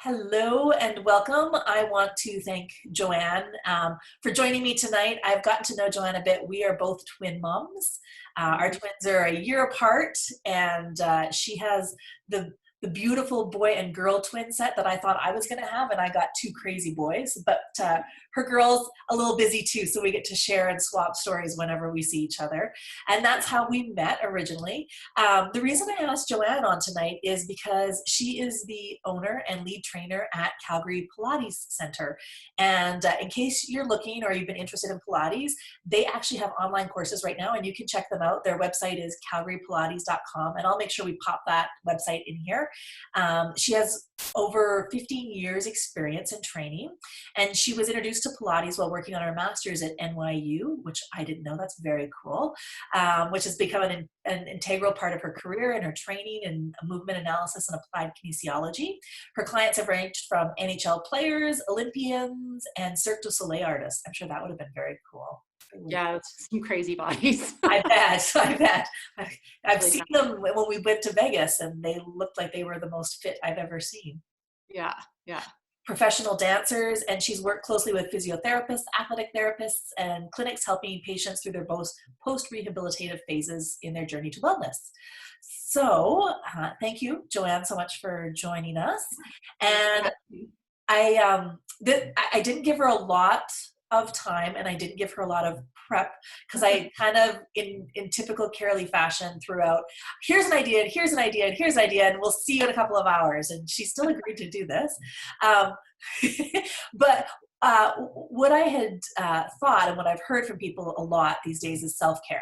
Hello and welcome. I want to thank Joanne for joining me tonight. I've gotten to know Joanne a bit. We are both twin moms. Our twins are a year apart, and she has the beautiful boy and girl twin set that I thought I was going to have, and I got two crazy boys. But her girl's a little busy too, so we get to share and swap stories whenever we see each other. And that's how we met originally. The reason I asked Joanne on tonight is because she is the owner and lead trainer at Calgary Pilates Center. And in case you're looking or you've been interested in Pilates, they actually have online courses right now, and you can check them out. Their website is calgarypilates.com, and I'll make sure we pop that website in here. She has over 15 years experience in training, and she was introduced to Pilates while working on her master's at NYU, which I didn't know. That's very cool, which has become an integral part of her career and her training in movement analysis and applied kinesiology. Her clients have ranged from NHL players, Olympians, and Cirque du Soleil artists. I'm sure that would have been very cool. Yeah, it's some crazy bodies. I bet. I've seen them when we went to Vegas, and they looked like they were the most fit I've ever seen. Yeah. Professional dancers, and she's worked closely with physiotherapists, athletic therapists, and clinics helping patients through their post-rehabilitative phases in their journey to wellness. So thank you, Joanne, so much for joining us. And I didn't give her a lot of time, and I didn't give her a lot of prep, because I kind of, in typical Carolee fashion, threw out, here's an idea, and here's an idea, and here's an idea, and we'll see you in a couple of hours. And she still agreed to do this. But what I had thought, and what I've heard from people a lot these days, is self-care.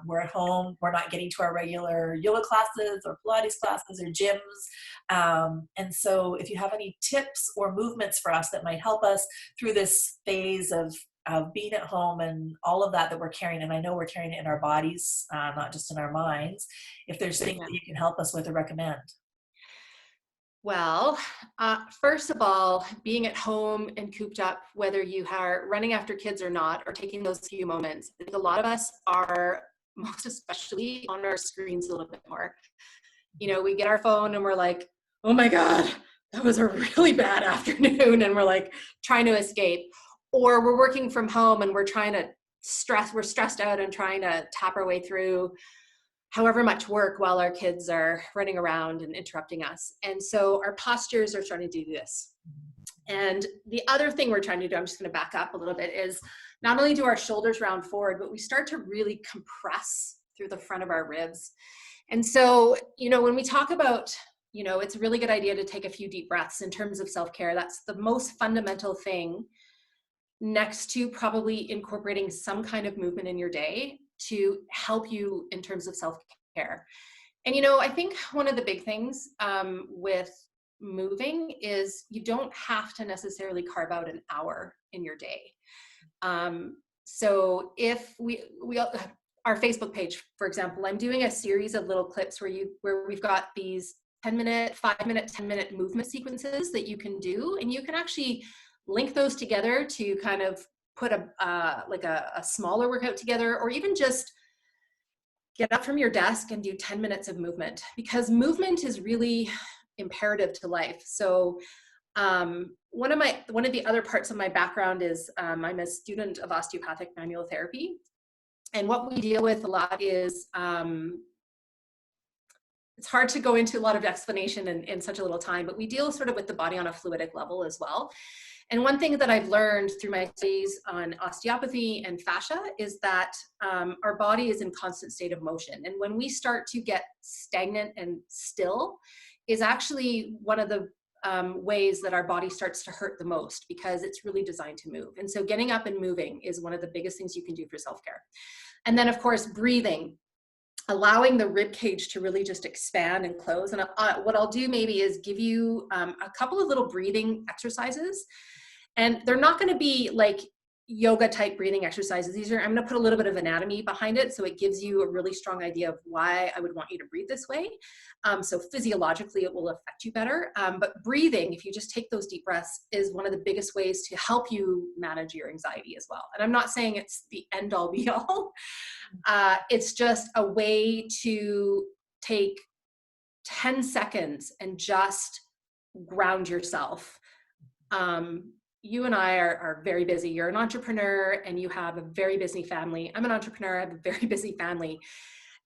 We're at home, we're not getting to our regular yoga classes or Pilates classes or gyms. And so if you have any tips or movements for us that might help us through this phase of being at home and all of that we're carrying, and I know we're carrying it in our bodies, not just in our minds, if there's things that you can help us with or recommend. Well, first of all, being at home and cooped up, whether you are running after kids or not, or taking those few moments, I think a lot of us are, most especially, on our screens a little bit more. You know, we get our phone and we're like, oh my God, that was a really bad afternoon. And we're like trying to escape. Or we're working from home and we're stressed out and trying to tap our way through however much work while our kids are running around and interrupting us. And so our postures are starting to do this. And the other thing we're trying to do, I'm just going to back up a little bit, is not only do our shoulders round forward, but we start to really compress through the front of our ribs. And so, when we talk about, it's a really good idea to take a few deep breaths in terms of self-care. That's the most fundamental thing, next to probably incorporating some kind of movement in your day to help you in terms of self-care. And, I think one of the big things with moving is you don't have to necessarily carve out an hour in your day. So if our Facebook page, for example, I'm doing a series of little clips where we've got these 10-minute, 5-minute, 10-minute movement sequences that you can do, and you can actually link those together to kind of put a smaller workout together, or even just get up from your desk and do 10 minutes of movement, because movement is really imperative to life. So one of the other parts of my background is I'm a student of osteopathic manual therapy. And what we deal with a lot is, it's hard to go into a lot of explanation in such a little time, but we deal sort of with the body on a fluidic level as well. And one thing that I've learned through my studies on osteopathy and fascia is that our body is in constant state of motion. And when we start to get stagnant and still is actually one of the ways that our body starts to hurt the most, because it's really designed to move. And so getting up and moving is one of the biggest things you can do for self-care. And then, of course, breathing, allowing the rib cage to really just expand and close. And what I'll do maybe is give you a couple of little breathing exercises. And they're not going to be like yoga type breathing exercises. I'm going to put a little bit of anatomy behind it, so it gives you a really strong idea of why I would want you to breathe this way. So physiologically, it will affect you better. But breathing, if you just take those deep breaths, is one of the biggest ways to help you manage your anxiety as well. And I'm not saying it's the end all be all. It's just a way to take 10 seconds and just ground yourself. You and I are very busy. You're an entrepreneur and you have a very busy family. I'm an entrepreneur, I have a very busy family.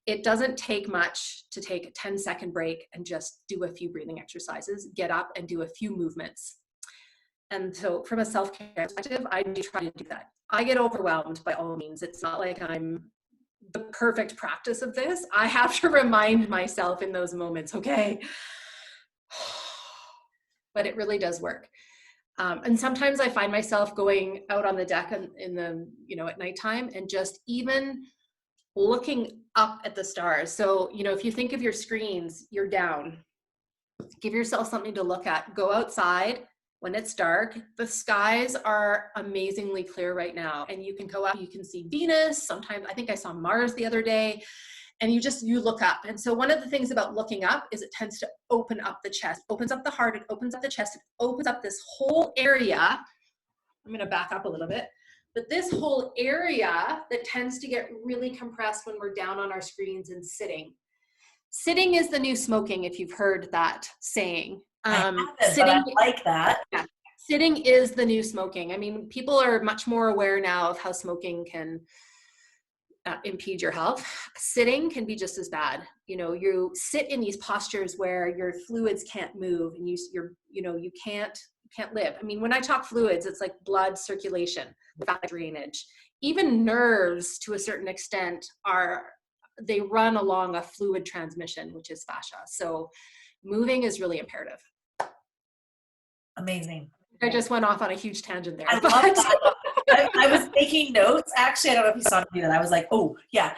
It doesn't take much to take a 10-second break and just do a few breathing exercises, get up and do a few movements. And so from a self-care perspective, I do try to do that. I get overwhelmed by all means. It's not like I'm the perfect practice of this. I have to remind myself in those moments, okay, but it really does work. And sometimes I find myself going out on the deck in the, at nighttime and just even looking up at the stars. So, if you think of your screens, you're down. Give yourself something to look at. Go outside when it's dark. The skies are amazingly clear right now. And you can go up, you can see Venus. Sometimes, I think I saw Mars the other day. And you look up. And so one of the things about looking up is it tends to open up the chest, opens up the heart, it opens up the chest, it opens up this whole area. I'm going to back up a little bit. But this whole area that tends to get really compressed when we're down on our screens and sitting. Sitting is the new smoking, if you've heard that saying. Sitting, but I like that. Yeah, sitting is the new smoking. I mean, people are much more aware now of how smoking can impede your health. Sitting can be just as bad. You sit in these postures where your fluids can't move and you can't live. I mean, when I talk fluids, it's like blood circulation, fat drainage, even nerves to a certain extent they run along a fluid transmission, which is fascia. So moving is really imperative. Amazing. I just went off on a huge tangent there. I love that. I was taking notes. Actually, I don't know if you saw me do that. I was like, oh yeah,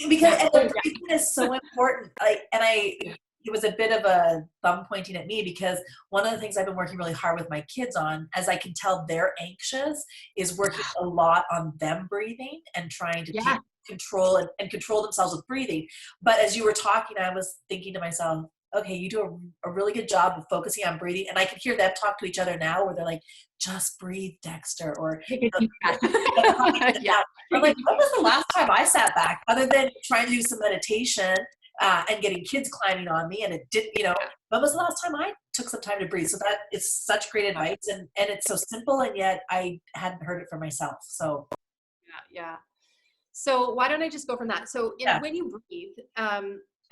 because breathing is so important. It was a bit of a thumb pointing at me because one of the things I've been working really hard with my kids on, as I can tell they're anxious, is working a lot on them breathing and trying to take control and control themselves with breathing. But as you were talking, I was thinking to myself, okay, you do a really good job of focusing on breathing. And I can hear them talk to each other now where they're like, just breathe, Dexter. Or, I'm like, when was the last time I sat back other than trying to do some meditation and getting kids climbing on me? And it didn't, when was the last time I took some time to breathe? So that is such great advice. And it's so simple. And yet I hadn't heard it for myself. So. Yeah. So why don't I just go from that? So when you breathe,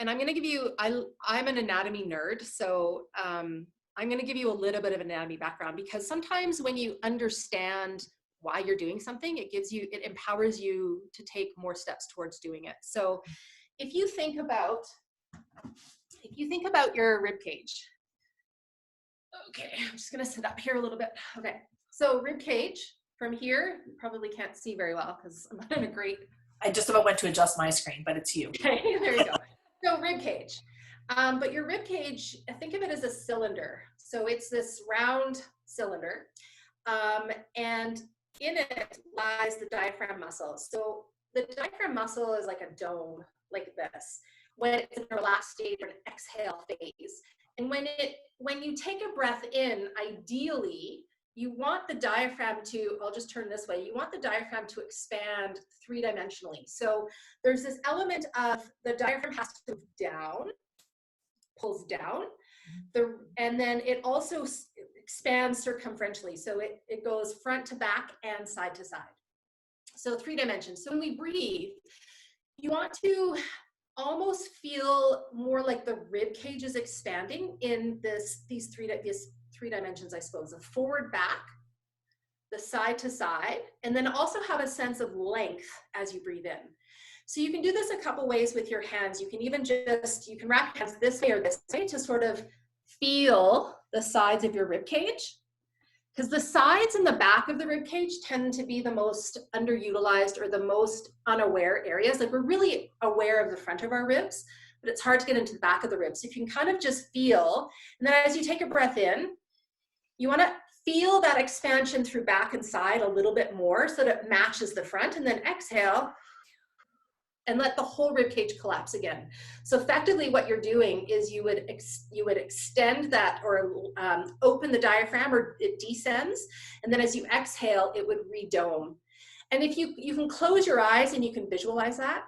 and I'm going to give you, I'm an anatomy nerd. So I'm going to give you a little bit of anatomy background because sometimes when you understand why you're doing something, it empowers you to take more steps towards doing it. So if you think about your rib cage. Okay, I'm just going to sit up here a little bit. Okay. So rib cage from here, you probably can't see very well because I'm not in a great. I just about went to adjust my screen, but it's you. Okay, there you go. So rib cage. But your rib cage, think of it as a cylinder. So it's this round cylinder. And in it lies the diaphragm muscle. So the diaphragm muscle is like a dome, like this, when it's in a relaxed state or an exhale phase. And when you take a breath in, ideally, you want the diaphragm to, I'll just turn this way, you want the diaphragm to expand three-dimensionally. So there's this element of the diaphragm has to move down, pulls down, and then it also expands circumferentially. So it goes front to back and side to side. So 3 dimensions. So when we breathe, you want to almost feel more like the rib cage is expanding in these three dimensions, I suppose, the forward back, the side to side, and then also have a sense of length as you breathe in. So you can do this a couple ways with your hands. You can even you can wrap your hands this way or this way to sort of feel the sides of your rib cage, because the sides and the back of the rib cage tend to be the most underutilized or the most unaware areas. Like we're really aware of the front of our ribs, but it's hard to get into the back of the ribs. So if you can kind of just feel, and then as you take a breath in, you want to feel that expansion through back and side a little bit more so that it matches the front, and then exhale and let the whole rib cage collapse again. So effectively what you're doing is you would extend that or open the diaphragm, or it descends, and then as you exhale, it would redome. And if you can close your eyes and you can visualize that.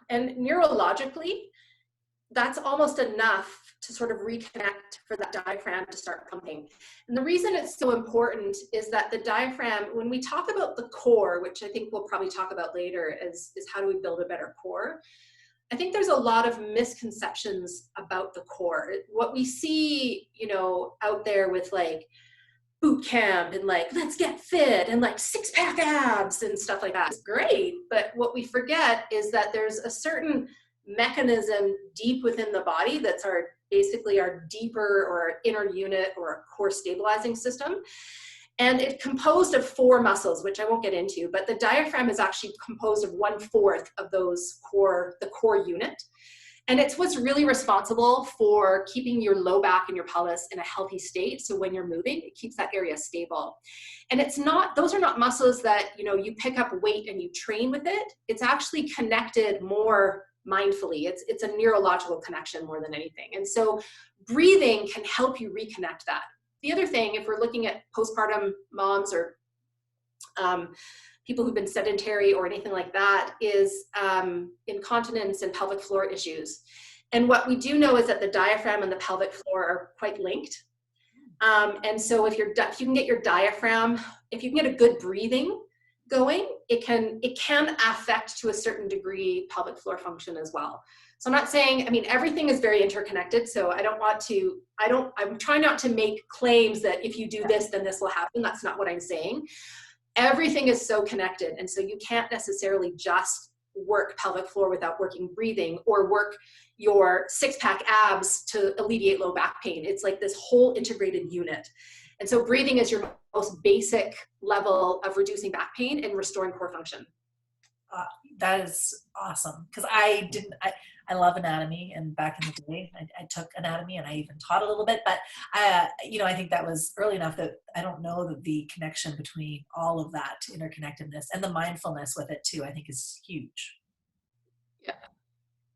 And neurologically, that's almost enough to sort of reconnect for that diaphragm to start pumping. And the reason it's so important is that the diaphragm, when we talk about the core, which I think we'll probably talk about later, is how do we build a better core? I think there's a lot of misconceptions about the core. What we see, out there with like boot camp and like, let's get fit and like 6-pack abs and stuff like that is great. But what we forget is that there's a certain mechanism deep within the body that's basically our deeper or our inner unit or our core stabilizing system. And it's composed of 4 muscles, which I won't get into, but the diaphragm is actually composed of 1/4 of the core unit. And it's what's really responsible for keeping your low back and your pelvis in a healthy state. So when you're moving, it keeps that area stable. And those are not muscles that, you pick up weight and you train with it. It's actually connected more mindfully. It's a neurological connection more than anything. And so breathing can help you reconnect that. The other thing, if we're looking at postpartum moms or people who've been sedentary or anything like that, is incontinence and pelvic floor issues. And what we do know is that the diaphragm and the pelvic floor are quite linked. And so if you can get your diaphragm, if you can get a good breathing going, it can affect to a certain degree pelvic floor function as well. So I'm not saying, everything is very interconnected. So I'm trying not to make claims that if you do this, then this will happen. That's not what I'm saying. Everything is so connected. And so you can't necessarily just work pelvic floor without working breathing or work your 6-pack abs to alleviate low back pain. It's like this whole integrated unit. And so breathing is your most basic level of reducing back pain and restoring core function. That is awesome. Because I love anatomy, and back in the day, I took anatomy and I even taught a little bit, but I think that was early enough that I don't know that the connection between all of that interconnectedness and the mindfulness with it too, I think is huge. Yeah.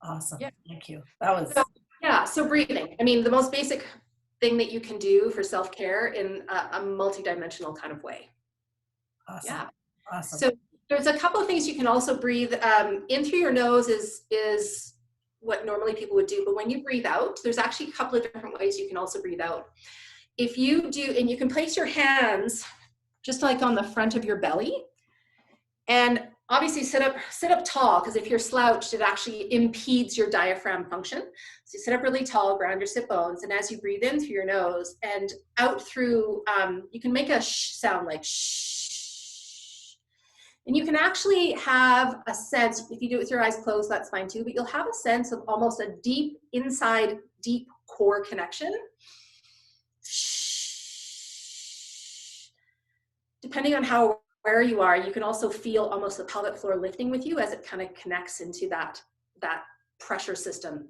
Awesome. Yeah. Thank you. That was. So breathing. The most basic thing that you can do for self-care in a multidimensional kind of way. Awesome. Yeah. Awesome. So there's a couple of things you can also breathe in through your nose is what normally people would do. But when you breathe out, there's actually a couple of different ways you can also breathe out. If you do, and you can place your hands just like on the front of your belly, and obviously sit up tall, because if you're slouched, it actually impedes your diaphragm function. So you sit up really tall, ground your sit bones, and as you breathe in through your nose and out through, you can make a sh sound like shh. And you can actually have a sense, if you do it with your eyes closed, that's fine too, but you'll have a sense of almost a deep core connection. Depending on where you are, you can also feel almost the pelvic floor lifting with you as it kind of connects into that pressure system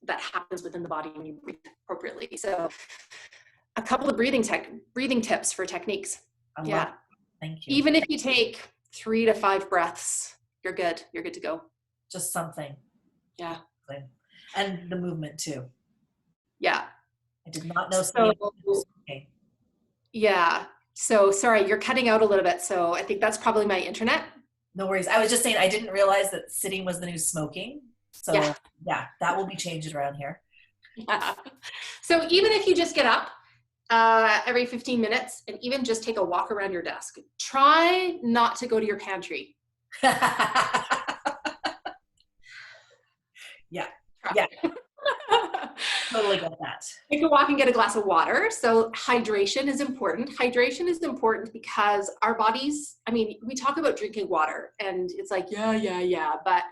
that happens within the body when you breathe appropriately. So a couple of breathing tips for techniques. Yeah. Thank you. Even if you take 3 to 5 breaths, you're good. You're good to go. Just something. Yeah. And the movement too. Yeah. I did not know. Okay. Yeah. So sorry, you're cutting out a little bit. So I think that's probably my internet. No worries. I was just saying, I didn't realize that sitting was the new smoking. So yeah, that will be changed around here. Yeah. So even if you just get up every 15 minutes and even just take a walk around your desk, try not to go to your pantry. Yeah. Totally get that. Take a walk and get a glass of water. So hydration is important. Hydration is important because our bodies, we talk about drinking water and it's like, yeah. But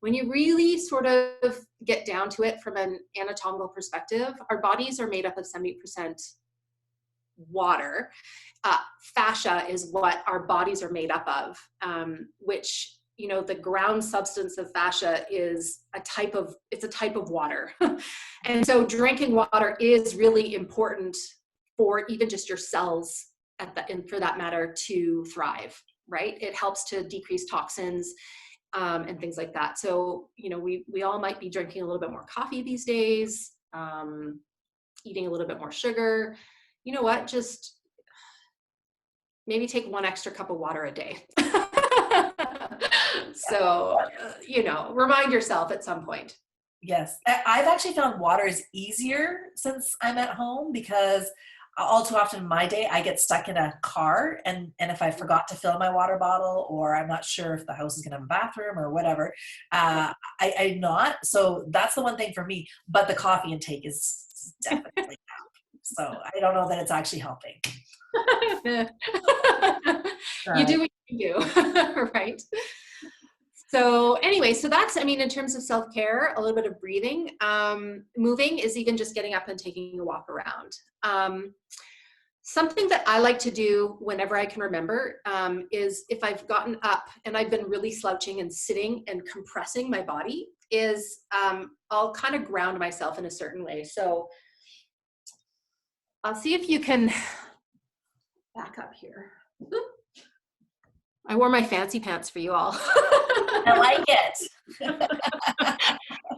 when you really sort of get down to it from an anatomical perspective, our bodies are made up of 70% water. Fascia is what our bodies are made up of, which, the ground substance of fascia is a type of water. And so drinking water is really important for even just your cells and for that matter to thrive, right? It helps to decrease toxins and things like that. So, we all might be drinking a little bit more coffee these days, eating a little bit more sugar. You know what? Just maybe take 1 extra cup of water a day. So, remind yourself at some point. Yes. I've actually found water is easier since I'm at home because all too often in my day I get stuck in a car and if I forgot to fill my water bottle or I'm not sure if the house is going to have a bathroom or whatever, I'm not. So that's the one thing for me. But the coffee intake is definitely up. So I don't know that it's actually helping. You do what you do, right? So anyway, so that's, I mean, in terms of self-care, a little bit of breathing. Moving is even just getting up and taking a walk around. Something that I like to do whenever I can remember is if I've gotten up and I've been really slouching and sitting and compressing my body is I'll kind of ground myself in a certain way. So I'll see if you can back up here. I wore my fancy pants for you all. I like it.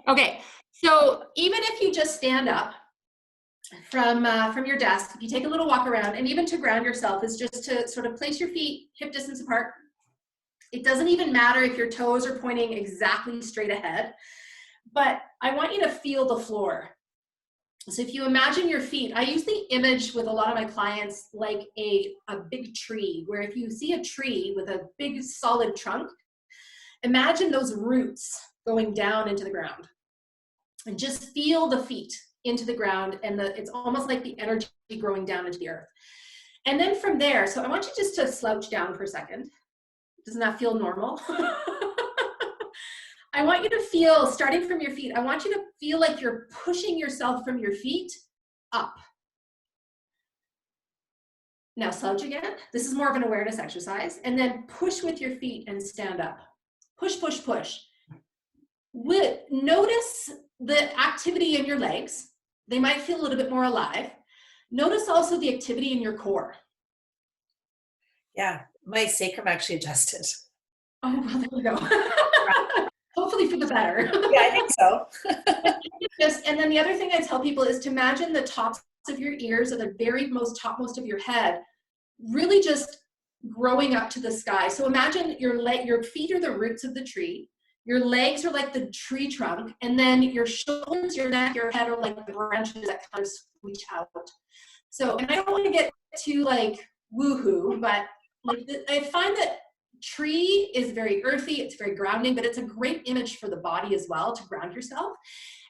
Okay, so even if you just stand up from your desk, if you take a little walk around, and even to ground yourself is just to sort of place your feet hip distance apart. It doesn't even matter if your toes are pointing exactly straight ahead, but I want you to feel the floor. So if you imagine your feet, I use the image with a lot of my clients like a big tree, where if you see a tree with a big solid trunk, imagine those roots going down into the ground and just feel the feet into the ground and it's almost like the energy growing down into the earth. And then from there, so I want you just to slouch down for a second. Doesn't that feel normal? I want you to feel, starting from your feet, I want you to feel like you're pushing yourself from your feet up. Now slouch again. This is more of an awareness exercise. And then push with your feet and stand up. Push, push, push. Notice the activity in your legs. They might feel a little bit more alive. Notice also the activity in your core. Yeah, my sacrum actually adjusted. Oh, well, there you go. Hopefully for the better. Yeah, I think so. And then the other thing I tell people is to imagine the tops of your ears or the very topmost of your head really just growing up to the sky. So imagine your feet are the roots of the tree, your legs are like the tree trunk, and then your shoulders, your neck, your head are like the branches that kind of reach out. So, and I don't want to get too like woohoo, but like I find that tree is very earthy, it's very grounding, but it's a great image for the body as well to ground yourself.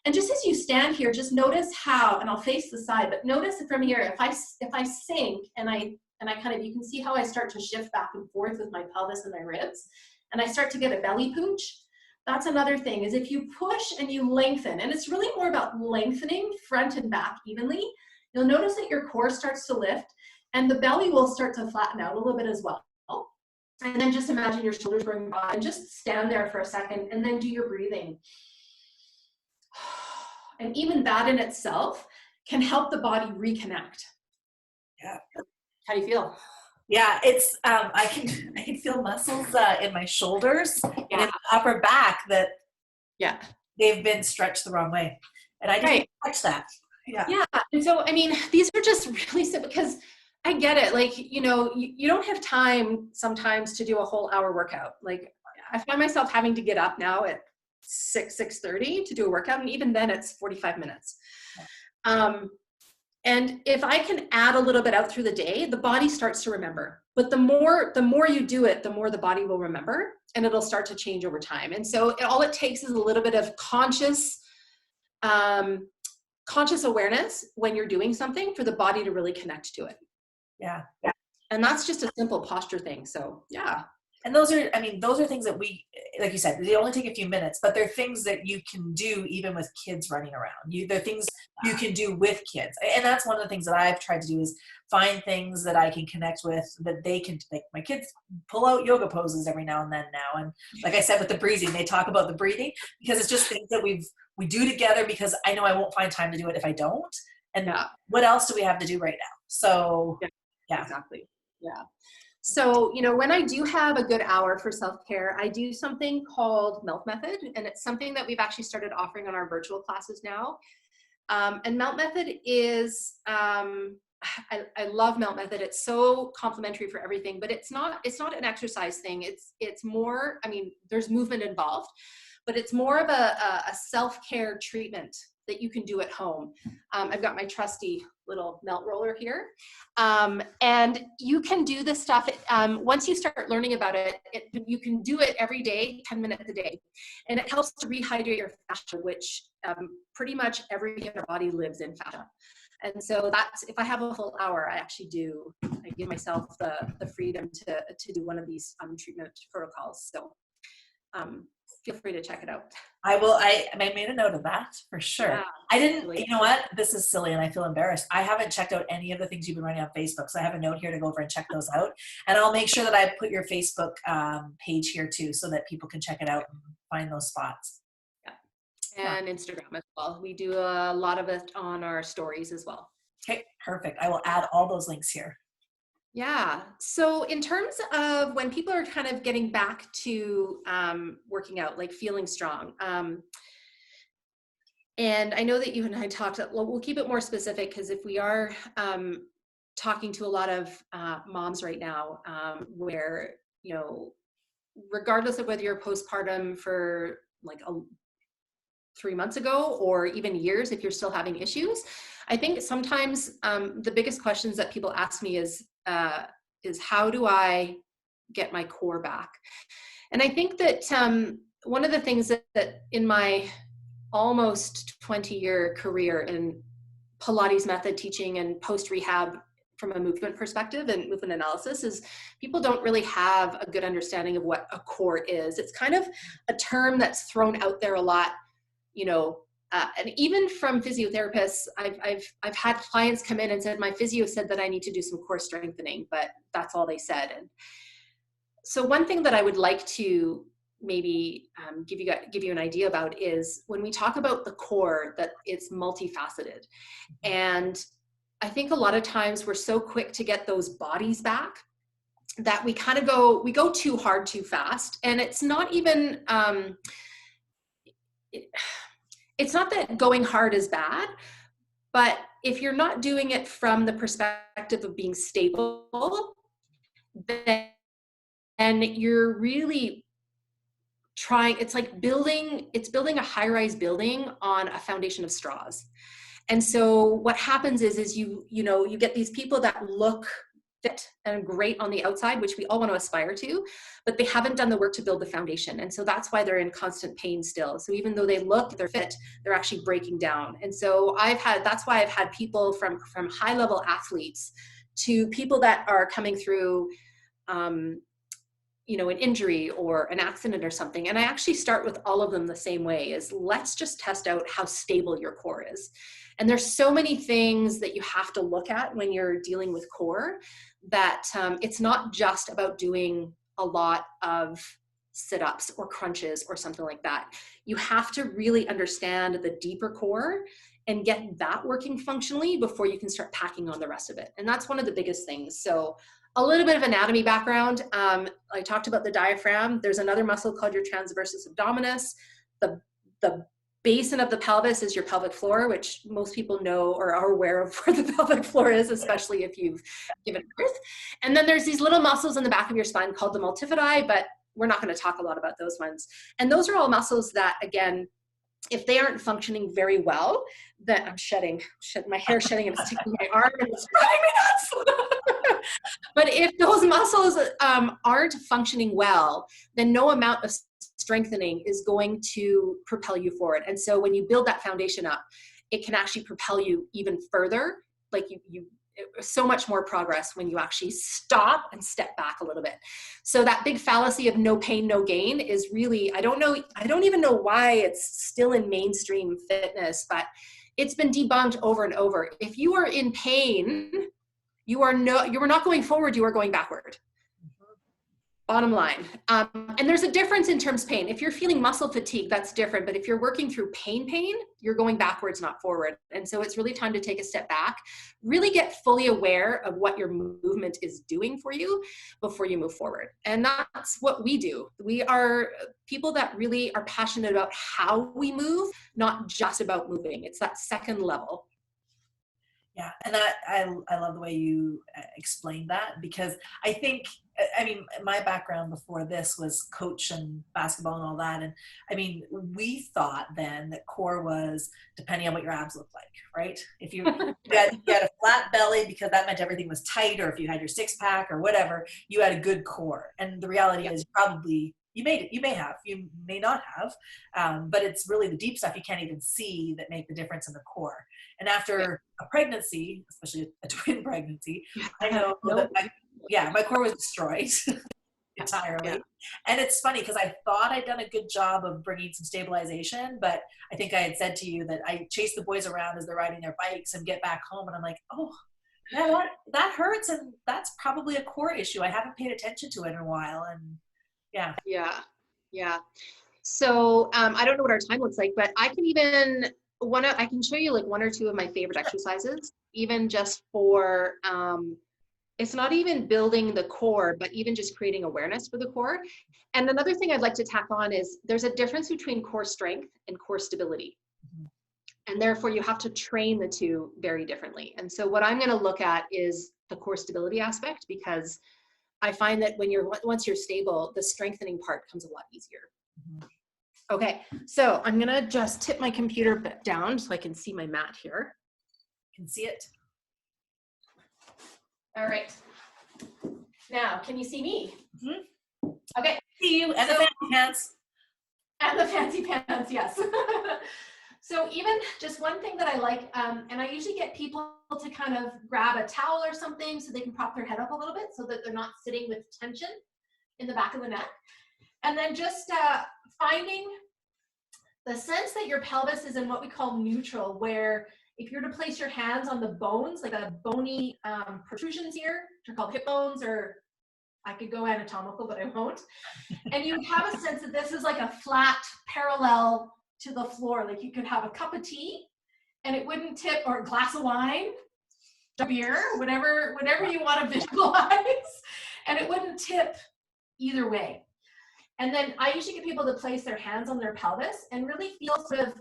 And just as you stand here, just notice how, and I'll face the side, but notice from here, if I sink and I kind of, you can see how I start to shift back and forth with my pelvis and my ribs, and I start to get a belly pooch. That's another thing, is if you push and you lengthen, and it's really more about lengthening front and back evenly, you'll notice that your core starts to lift and the belly will start to flatten out a little bit as well. And then just imagine your shoulders going by and just stand there for a second and then do your breathing. And even that in itself can help the body reconnect. Yeah. How do you feel? Yeah, it's I can feel muscles in my shoulders and in the upper back that they've been stretched the wrong way, and I didn't touch that. Yeah, and so I mean, these are just really simple because I get it. Like, you know, you don't have time sometimes to do a whole hour workout. Like, I find myself having to get up now at 6:30 to do a workout, and even then it's 45 minutes. And if I can add a little bit out through the day, the body starts to remember. But the more you do it, the more the body will remember, and it'll start to change over time. And so all it takes is a little bit of conscious awareness when you're doing something for the body to really connect to it. Yeah. And that's just a simple posture thing. So yeah. And those are things that we, like you said, they only take a few minutes, but they're things that you can do even with kids running around. They're things you can do with kids. And that's one of the things that I've tried to do is find things that I can connect with that they can, like my kids pull out yoga poses every now and then now. And like I said, with the breathing, they talk about the breathing because it's just things that we do together because I know I won't find time to do it if I don't. And what else do we have to do right now? So yeah. Exactly. Yeah. So, you know, when I do have a good hour for self-care, I do something called Melt Method, and it's something that we've actually started offering on our virtual classes now. And Melt Method is, I love Melt Method. It's so complimentary for everything, but it's not an exercise thing. It's more, I mean, there's movement involved, but it's more of a self-care treatment that you can do at home. I've got my trusty little melt roller here. And you can do this stuff. Once you start learning about it, you can do it every day, 10 minutes a day. And it helps to rehydrate your fascia, which pretty much everything in our body lives in fascia. And so that's, if I have a full hour, I give myself the freedom to do one of these treatment protocols. So feel free to check it out. I made a note of that for sure. Yeah, I didn't, really. you know what? This is silly and I feel embarrassed. I haven't checked out any of the things you've been writing on Facebook. So I have a note here to go over and check those out. And I'll make sure that I put your Facebook page here too, so that people can check it out and find those spots. Yeah. And Instagram as well. We do a lot of it on our stories as well. Okay, perfect. I will add all those links here. Yeah. So in terms of when people are kind of getting back to working out, like feeling strong, and I know that you and I talked, well, we'll keep it more specific, because if we are talking to a lot of moms right now, where, you know, regardless of whether you're postpartum for like 3 months ago or even years, if you're still having issues, I think sometimes the biggest questions that people ask me is how do I get my core back? And I think that one of the things that in my almost 20-year career in Pilates method teaching and post-rehab from a movement perspective and movement analysis is people don't really have a good understanding of what a core is. It's kind of a term that's thrown out there a lot, you know, and even from physiotherapists, I've had clients come in and said, my physio said that I need to do some core strengthening, but that's all they said. And so one thing that I would like to maybe give you an idea about is when we talk about the core, that it's multifaceted. And I think a lot of times we're so quick to get those bodies back that we kind of go too hard too fast. And it's not even, it's not that going hard is bad, but if you're not doing it from the perspective of being stable, then you're really trying, it's like building a high-rise building on a foundation of straws. And so what happens is you get these people that look fit and great on the outside, which we all want to aspire to, but they haven't done the work to build the foundation. And so that's why they're in constant pain still. So even though they're fit, they're actually breaking down. And so that's why I've had people from high-level athletes to people that are coming through an injury or an accident or something. And I actually start with all of them the same way, is let's just test out how stable your core is. And there's so many things that you have to look at when you're dealing with core, that it's not just about doing a lot of sit-ups or crunches or something like that. You have to really understand the deeper core and get that working functionally before you can start packing on the rest of it. And that's one of the biggest things. So a little bit of anatomy background. I talked about the diaphragm. There's another muscle called your transversus abdominis. The basin of the pelvis is your pelvic floor, which most people know or are aware of where the pelvic floor is, especially if you've given birth. And then there's these little muscles in the back of your spine called the multifidi, but we're not going to talk a lot about those ones. And those are all muscles that, again, if they aren't functioning very well, then I'm my hair shedding and it's sticking my arm and it's driving me nuts. But if those muscles aren't functioning well, then no amount of strengthening is going to propel you forward. And so when you build that foundation up, it can actually propel you even further. Like so much more progress when you actually stop and step back a little bit. So that big fallacy of no pain, no gain is really, I don't even know why it's still in mainstream fitness, but it's been debunked over and over. If you are in pain, you are not going forward, you are going backward. Bottom line. And there's a difference in terms of pain. If you're feeling muscle fatigue, that's different. But if you're working through pain, you're going backwards, not forward. And so it's really time to take a step back, really get fully aware of what your movement is doing for you before you move forward. And that's what we do. We are people that really are passionate about how we move, not just about moving. It's that second level. Yeah, and I love the way you explained that, because I think, I mean, my background before this was coach and basketball and all that, and I mean, we thought then that core was depending on what your abs look like, right? If you had a flat belly because that meant everything was tight, or if you had your six pack or whatever, you had a good core. And the reality is probably you made it. You may have, you may not have, but it's really the deep stuff you can't even see that make the difference in the core. And after a pregnancy, especially a twin pregnancy, I know that my core was destroyed entirely. Yeah. And it's funny because I thought I'd done a good job of bringing some stabilization, but I think I had said to you that I chase the boys around as they're riding their bikes and get back home, and I'm like, oh, yeah, that hurts, and that's probably a core issue. I haven't paid attention to it in a while, and yeah. Yeah. So I don't know what our time looks like, but I can show you like one or two of my favorite exercises, even just for, it's not even building the core, but even just creating awareness for the core. And another thing I'd like to tack on is there's a difference between core strength and core stability. And therefore you have to train the two very differently. And so what I'm going to look at is the core stability aspect, because I find that once you're stable, the strengthening part comes a lot easier. Okay, so I'm gonna just tip my computer down so I can see my mat here. Can see it. All right. Now, can you see me? Mm-hmm. Okay. See you and the fancy pants. And the fancy pants, yes. So even just one thing that I like, and I usually get people to kind of grab a towel or something so they can prop their head up a little bit so that they're not sitting with tension in the back of the neck. And then just finding the sense that your pelvis is in what we call neutral, where if you're to place your hands on the bones, like the bony protrusions here, which are called hip bones, or I could go anatomical, but I won't. And you have a sense that this is like a flat parallel to the floor. Like you could have a cup of tea and it wouldn't tip, or a glass of wine, a beer, whatever you want to visualize, and it wouldn't tip either way. And then I usually get people to place their hands on their pelvis and really feel sort of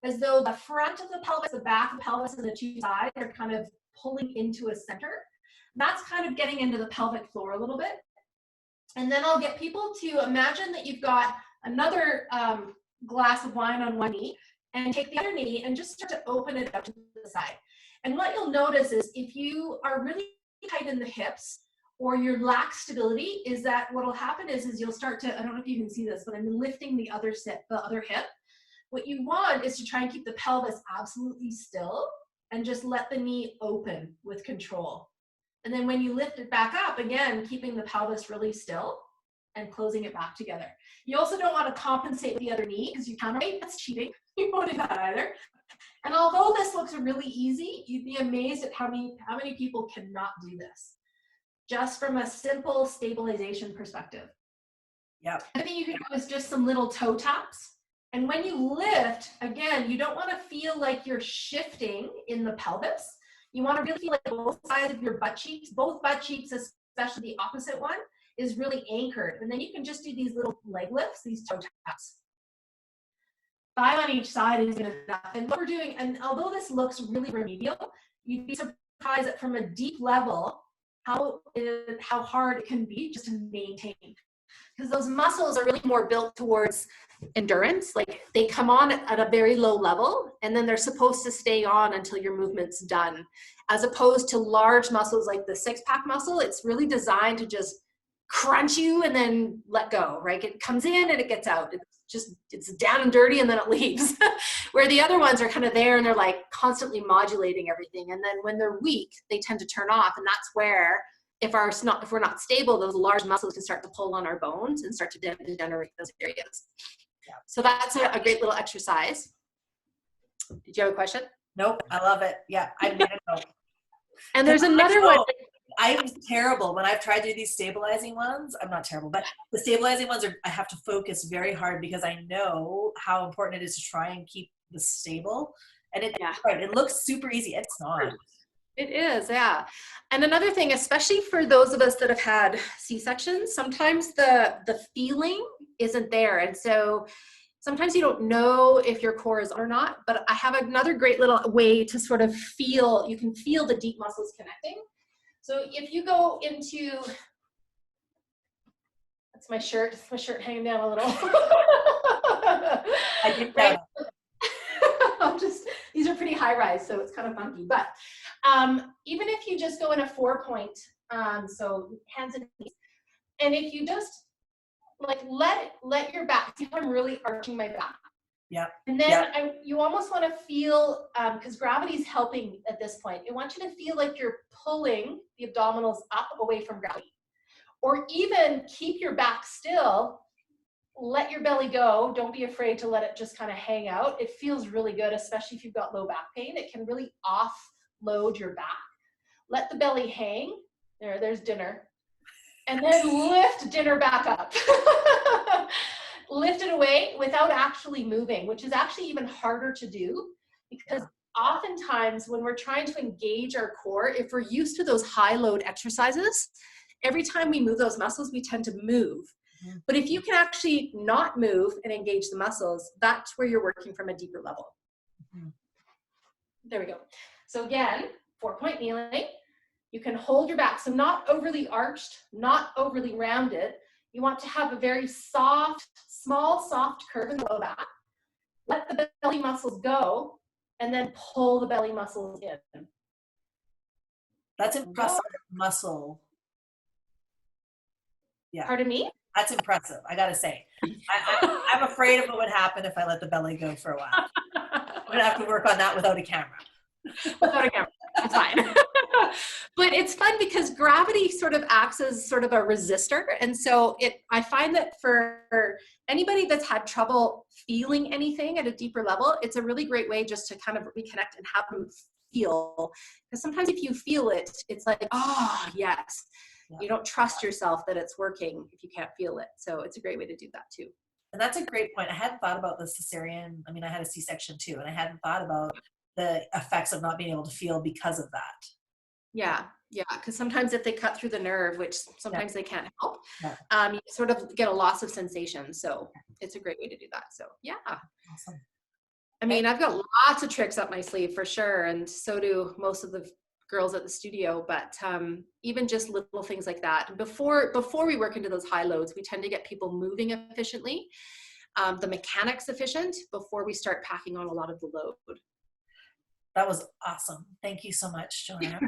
as though the front of the pelvis, the back of the pelvis, and the two sides are kind of pulling into a center. That's kind of getting into the pelvic floor a little bit. And then I'll get people to imagine that you've got another glass of wine on one knee, and take the other knee and just start to open it up to the side. And what you'll notice is if you are really tight in the hips, or your lack stability, is that what'll happen is you'll start to, I don't know if you can see this, but I'm lifting the other hip. What you want is to try and keep the pelvis absolutely still and just let the knee open with control. And then when you lift it back up, again, keeping the pelvis really still and closing it back together. You also don't want to compensate with the other knee because you counterweight, that's cheating. You won't do that either. And although this looks really easy, you'd be amazed at how many people cannot do this, just from a simple stabilization perspective. Yeah. I think you can do is just some little toe taps. And when you lift, again, you don't want to feel like you're shifting in the pelvis. You want to really feel like both sides of your butt cheeks, both butt cheeks, especially the opposite one, is really anchored. And then you can just do these little leg lifts, these toe taps. 5 on each side is enough. And what we're doing, and although this looks really remedial, you'd be surprised that from a deep level, how hard it can be just to maintain. Because those muscles are really more built towards endurance. Like they come on at a very low level, and then they're supposed to stay on until your movement's done. As opposed to large muscles like the six-pack muscle, it's really designed to just crunch you and then let go, right? It comes in and it gets out. It's down and dirty and then it leaves. Where the other ones are kind of there and they're like constantly modulating everything. And then when they're weak, they tend to turn off. And that's where, if we're not stable, those large muscles can start to pull on our bones and start to degenerate those areas. Yeah. So that's a great little exercise. Did you have a question? Nope, I love it. Yeah, I made a note. And there's another one. I'm terrible when I've tried to do these stabilizing ones. I'm not terrible, but the stabilizing ones I have to focus very hard because I know how important it is to try and keep this stable. And it looks super easy. It's not. It is, yeah. And another thing, especially for those of us that have had C-sections, sometimes the feeling isn't there. And so sometimes you don't know if your core is on or not, but I have another great little way to sort of feel, you can feel the deep muscles connecting. So if you go into, that's my shirt hanging down a little. I think right? These are pretty high rise, so it's kind of funky, but even if you just go in a 4-point, so hands and knees, and if you just like let your back, see how I'm really arching my back. Yeah. And then you almost want to feel, because gravity is helping at this point, I want you to feel like you're pulling the abdominals up away from gravity. Or even keep your back still, let your belly go. Don't be afraid to let it just kind of hang out. It feels really good, especially if you've got low back pain. It can really offload your back. Let the belly hang. There's dinner. And then lift dinner back up. Lift it away without actually moving, which is actually even harder to do, because oftentimes when we're trying to engage our core, if we're used to those high load exercises, every time we move those muscles, we tend to move. Mm-hmm. But if you can actually not move and engage the muscles, that's where you're working from a deeper level. Mm-hmm. There we go. So again, 4-point kneeling. You can hold your back, so not overly arched, not overly rounded. You want to have a very soft, small, soft curve in the low back. Let the belly muscles go, and then pull the belly muscles in. That's impressive muscle. Yeah. Pardon me? That's impressive, I gotta say. I'm afraid of what would happen if I let the belly go for a while. I'm gonna have to work on that without a camera. Without a camera, it's fine. But it's fun because gravity sort of acts as sort of a resistor. And so I find that for anybody that's had trouble feeling anything at a deeper level, it's a really great way just to kind of reconnect and have them feel. Because sometimes if you feel it, it's like, oh, yes. Yeah. You don't trust yourself that it's working if you can't feel it. So it's a great way to do that too. And that's a great point. I hadn't thought about the cesarean. I mean, I had a C-section too, and I hadn't thought about the effects of not being able to feel because of that. Yeah, because sometimes if they cut through the nerve, which sometimes they can't help, you sort of get a loss of sensation. So it's a great way to do that. So yeah. Awesome. I mean, I've got lots of tricks up my sleeve for sure, and so do most of the girls at the studio, but even just little things like that. Before we work into those high loads, we tend to get people moving efficiently, the mechanics efficient, before we start packing on a lot of the load. That was awesome. Thank you so much, Joanna.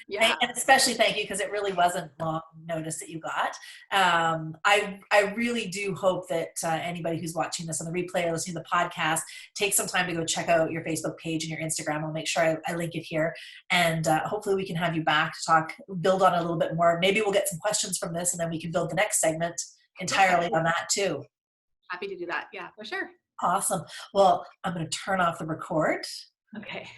Yeah. And especially thank you, because it really wasn't long notice that you got. I really do hope that anybody who's watching this on the replay or listening to the podcast takes some time to go check out your Facebook page and your Instagram. I'll make sure I link it here. And hopefully we can have you back to build on it a little bit more. Maybe we'll get some questions from this, and then we can build the next segment entirely on that too. Happy to do that. Yeah, for sure. Awesome. Well, I'm going to turn off the record. Okay.